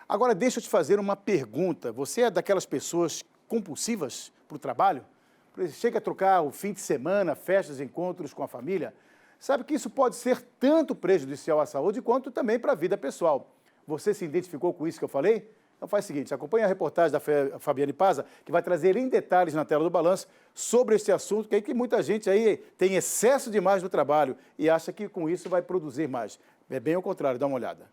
Agora, deixa eu te fazer uma pergunta. Você é daquelas pessoas compulsivas para o trabalho? Chega a trocar o fim de semana, festas, encontros com a família? Sabe que isso pode ser tanto prejudicial à saúde quanto também para a vida pessoal. Você se identificou com isso que eu falei? Então faz o seguinte, acompanhe a reportagem da Fabiane Paza, que vai trazer em detalhes na tela do Balanço sobre este assunto, que muita gente aí tem excesso demais no trabalho e acha que com isso vai produzir mais. É bem ao contrário, dá uma olhada.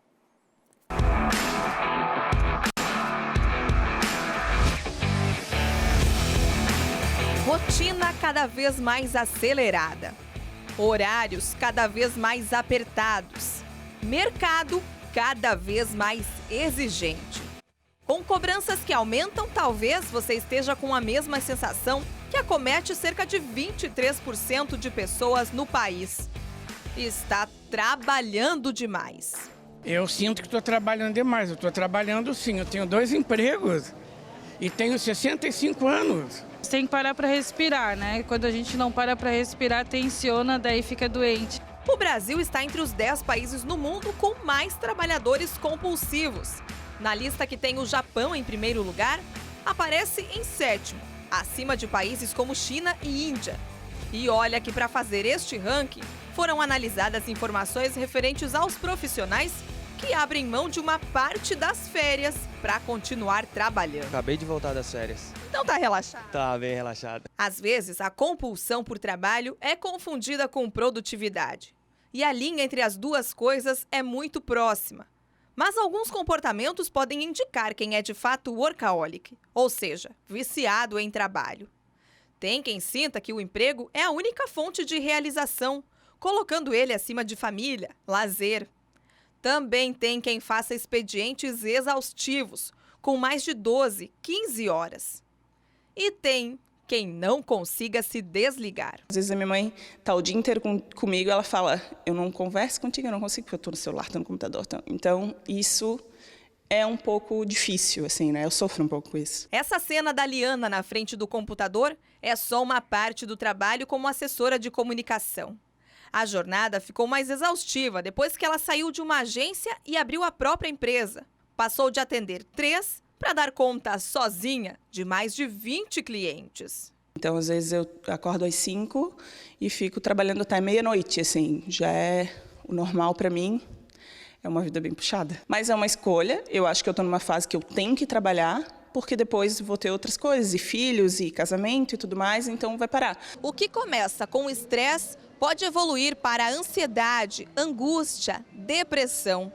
Rotina cada vez mais acelerada, horários cada vez mais apertados, mercado cada vez mais exigente. Com cobranças que aumentam, talvez você esteja com a mesma sensação que acomete cerca de 23% de pessoas no país. Está trabalhando demais. Eu sinto que estou trabalhando demais. Eu estou trabalhando sim, eu tenho 2 empregos e tenho 65 anos. Você tem que parar para respirar, né? Quando a gente não para para respirar, tensiona, daí fica doente. O Brasil está entre os 10 países no mundo com mais trabalhadores compulsivos. Na lista que tem o Japão em primeiro lugar, aparece em 7º, acima de países como China e Índia. E olha que para fazer este ranking, foram analisadas informações referentes aos profissionais que abrem mão de uma parte das férias para continuar trabalhando. Acabei de voltar das férias. Então tá relaxado? Tá bem relaxado. Às vezes, a compulsão por trabalho é confundida com produtividade. E a linha entre as duas coisas é muito próxima. Mas alguns comportamentos podem indicar quem é de fato workaholic, ou seja, viciado em trabalho. Tem quem sinta que o emprego é a única fonte de realização, colocando ele acima de família, lazer. Também tem quem faça expedientes exaustivos, com mais de 12, 15 horas. E tem quem não consiga se desligar. Às vezes a minha mãe está o dia inteiro comigo e ela fala, eu não converso contigo, eu não consigo, porque eu estou no celular, estou no computador. Então, isso é um pouco difícil, assim, né? Eu sofro um pouco com isso. Essa cena da Liana na frente do computador é só uma parte do trabalho como assessora de comunicação. A jornada ficou mais exaustiva depois que ela saiu de uma agência e abriu a própria empresa. Passou de atender 3 para dar conta sozinha de mais de 20 clientes. Então, às vezes, eu acordo às 5 e fico trabalhando até meia-noite, assim, já é o normal para mim. É uma vida bem puxada. Mas é uma escolha, eu acho que eu estou numa fase que eu tenho que trabalhar, porque depois vou ter outras coisas, e filhos, e casamento e tudo mais, então vai parar. O que começa com estresse pode evoluir para ansiedade, angústia, depressão.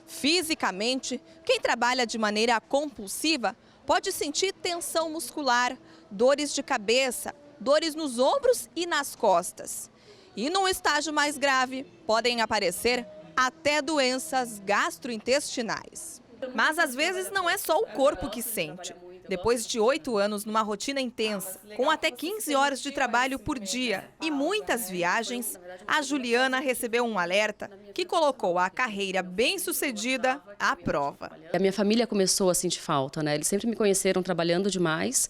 Fisicamente, quem trabalha de maneira compulsiva pode sentir tensão muscular, dores de cabeça, dores nos ombros e nas costas. E num estágio mais grave, podem aparecer até doenças gastrointestinais. Mas às vezes não é só o corpo que sente. Depois de 8 anos numa rotina intensa, com até 15 horas de trabalho por dia e muitas viagens, a Juliana recebeu um alerta que colocou a carreira bem-sucedida à prova. A minha família começou a sentir falta, né? Eles sempre me conheceram trabalhando demais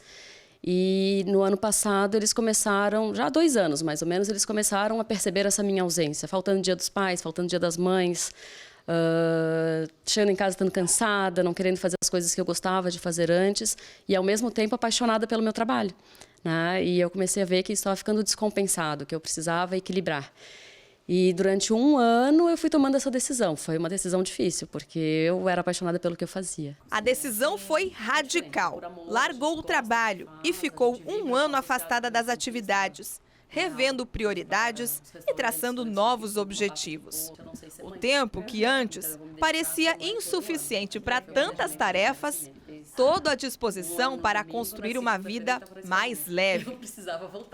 e no ano passado eles começaram, já há 2 anos mais ou menos, eles começaram a perceber essa minha ausência, faltando dia dos pais, faltando dia das mães. Chegando em casa estando cansada, não querendo fazer as coisas que eu gostava de fazer antes e ao mesmo tempo apaixonada pelo meu trabalho, né? E eu comecei a ver que estava ficando descompensado, que eu precisava equilibrar. E durante 1 ano eu fui tomando essa decisão. Foi uma decisão difícil, porque eu era apaixonada pelo que eu fazia. A decisão foi radical. Largou o trabalho e ficou 1 ano afastada das atividades, revendo prioridades e traçando novos objetivos. O tempo que antes parecia insuficiente para tantas tarefas, todo à disposição para construir uma vida mais leve.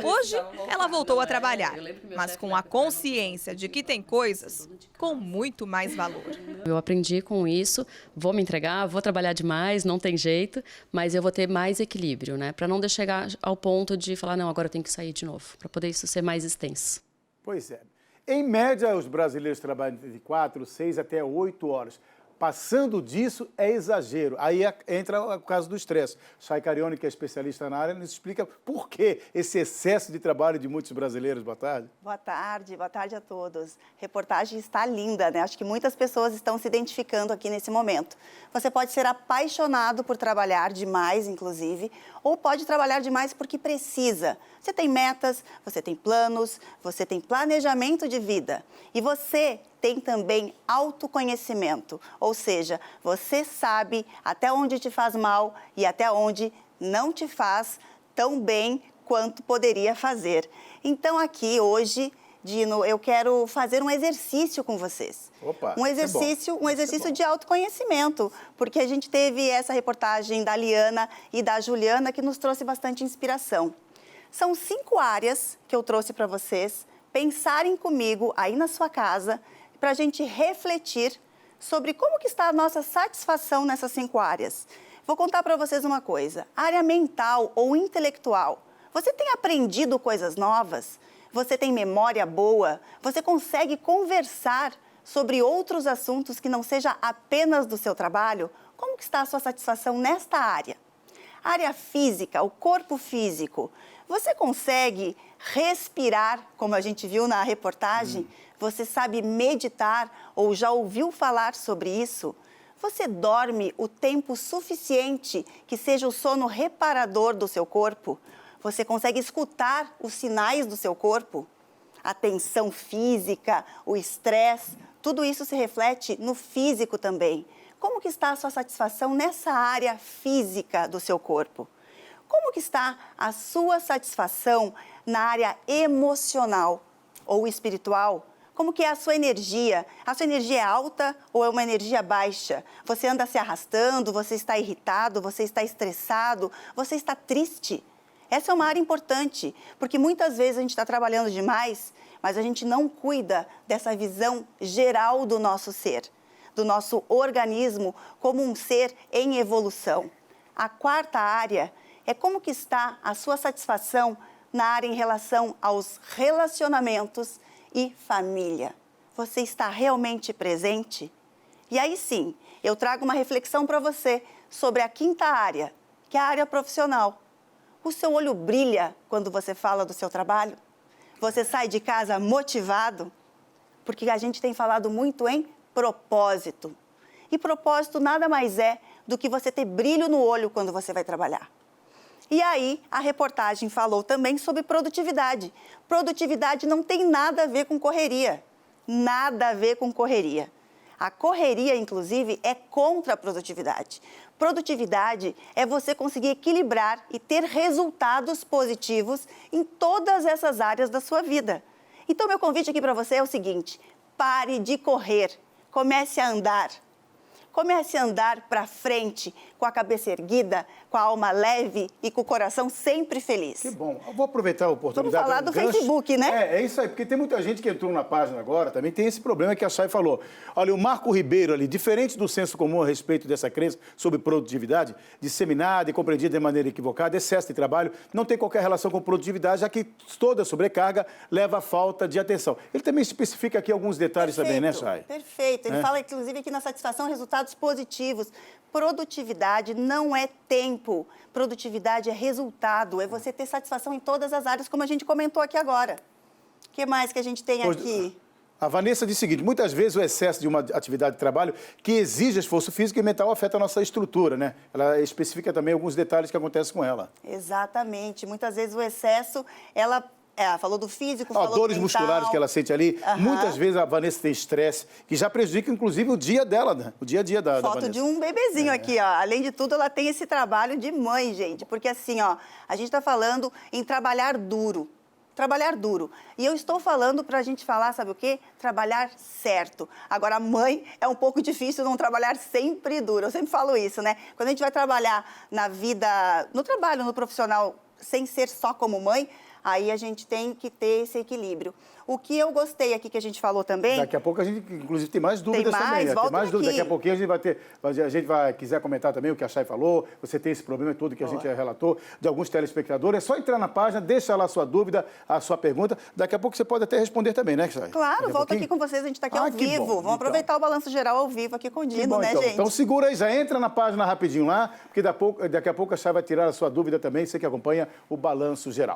Hoje, ela voltou a trabalhar, mas com a consciência de que tem coisas com muito mais valor. Eu aprendi com isso, vou me entregar, vou trabalhar demais, não tem jeito, mas eu vou ter mais equilíbrio, né? Para não chegar ao ponto de falar, não, agora eu tenho que sair de novo, para poder isso ser mais extenso. Pois é. Em média, os brasileiros trabalham de 4, 6 até 8 horas. Passando disso é exagero. Aí entra o caso do estresse. Chay Carione, que é especialista na área, nos explica por que esse excesso de trabalho de muitos brasileiros. Boa tarde. Boa tarde a todos. A reportagem está linda, né? Acho que muitas pessoas estão se identificando aqui nesse momento. Você pode ser apaixonado por trabalhar demais, inclusive, ou pode trabalhar demais porque precisa. Você tem metas, você tem planos, você tem planejamento de vida. E você tem também autoconhecimento, ou seja, você sabe até onde te faz mal e até onde não te faz tão bem quanto poderia fazer. Então aqui hoje, Dino, eu quero fazer um exercício com vocês. Opa, um exercício de autoconhecimento, porque a gente teve essa reportagem da Liana e da Juliana que nos trouxe bastante inspiração. São 5 áreas que eu trouxe para vocês pensarem comigo aí na sua casa, para a gente refletir sobre como que está a nossa satisfação nessas 5 áreas. Vou contar para vocês uma coisa. A área mental ou intelectual. Você tem aprendido coisas novas? Você tem memória boa? Você consegue conversar sobre outros assuntos que não seja apenas do seu trabalho? Como que está a sua satisfação nesta área? A área física, o corpo físico. Você consegue respirar, como a gente viu na reportagem? Você sabe meditar ou já ouviu falar sobre isso? Você dorme o tempo suficiente que seja o sono reparador do seu corpo? Você consegue escutar os sinais do seu corpo? A tensão física, o estresse, tudo isso se reflete no físico também. Como que está a sua satisfação nessa área física do seu corpo? Como que está a sua satisfação na área emocional ou espiritual? Como que é a sua energia? A sua energia é alta ou é uma energia baixa? Você anda se arrastando, você está irritado, você está estressado, você está triste? Essa é uma área importante, porque muitas vezes a gente está trabalhando demais, mas a gente não cuida dessa visão geral do nosso ser, do nosso organismo como um ser em evolução. A 4ª área é como que está a sua satisfação na área em relação aos relacionamentos e família. Você está realmente presente? E aí sim, eu trago uma reflexão para você sobre a 5ª área, que é a área profissional. O seu olho brilha quando você fala do seu trabalho? Você sai de casa motivado? Porque a gente tem falado muito em propósito. E propósito nada mais é do que você ter brilho no olho quando você vai trabalhar. E aí, a reportagem falou também sobre produtividade. Produtividade não tem nada a ver com correria. Nada a ver com correria. A correria, inclusive, é contra a produtividade. Produtividade é você conseguir equilibrar e ter resultados positivos em todas essas áreas da sua vida. Então, meu convite aqui para você é o seguinte: pare de correr, comece a andar. Comece a andar para frente, com a cabeça erguida, com a alma leve e com o coração sempre feliz. Que bom. Eu vou aproveitar a oportunidade. Vamos falar do Facebook, né? É isso aí, porque tem muita gente que entrou na página agora, também tem esse problema que a Chay falou. Olha, o Marco Ribeiro ali, diferente do senso comum a respeito dessa crença sobre produtividade, disseminada e compreendida de maneira equivocada, excesso de trabalho não tem qualquer relação com produtividade, já que toda sobrecarga leva à falta de atenção. Ele também especifica aqui alguns detalhes também, né, Chay? Perfeito. Ele fala, inclusive, aqui na satisfação, resultados positivos. Produtividade não é tempo. Produtividade é resultado. É você ter satisfação em todas as áreas, como a gente comentou aqui agora. O que mais que a gente tem aqui? A Vanessa diz o seguinte: muitas vezes o excesso de uma atividade de trabalho que exige esforço físico e mental afeta a nossa estrutura, né? Ela especifica também alguns detalhes que acontecem com ela. Exatamente. Muitas vezes o excesso, ela falou do físico, falou do dores mental. musculares que ela sente ali. Muitas vezes a Vanessa tem estresse, que já prejudica, inclusive, o dia dela, né? O dia a dia da Vanessa. Foto de um bebezinho aqui, ó. Além de tudo, ela tem esse trabalho de mãe, gente. Porque assim, ó, a gente está falando em trabalhar duro. Trabalhar duro. E eu estou falando para a gente falar, sabe o quê? Trabalhar certo. Agora, mãe, é um pouco difícil não trabalhar sempre duro. Eu sempre falo isso, né? Quando a gente vai trabalhar na vida, no trabalho, no profissional, sem ser só como mãe, Aí a gente tem que ter esse equilíbrio. O que eu gostei aqui que a gente falou também... Daqui a pouco a gente, inclusive, tem mais dúvidas mais? também. Né? Volta Tem mais dúvidas. aqui. Daqui a pouquinho a gente vai quiser comentar também o que a Chay falou. Você tem esse problema todo que a gente relatou de alguns telespectadores. É só entrar na página, deixa lá a sua dúvida, a sua pergunta. Daqui a pouco você pode até responder também, né, Chay? Claro, volto aqui com vocês, a gente está aqui ao que vivo. bom. Vamos aproveitar o Balanço Geral ao vivo aqui com o Dino, Bom, né, então. gente? Então segura aí, já entra na página rapidinho lá, porque daqui a pouco a Chay vai tirar a sua dúvida também, você que acompanha o Balanço Geral.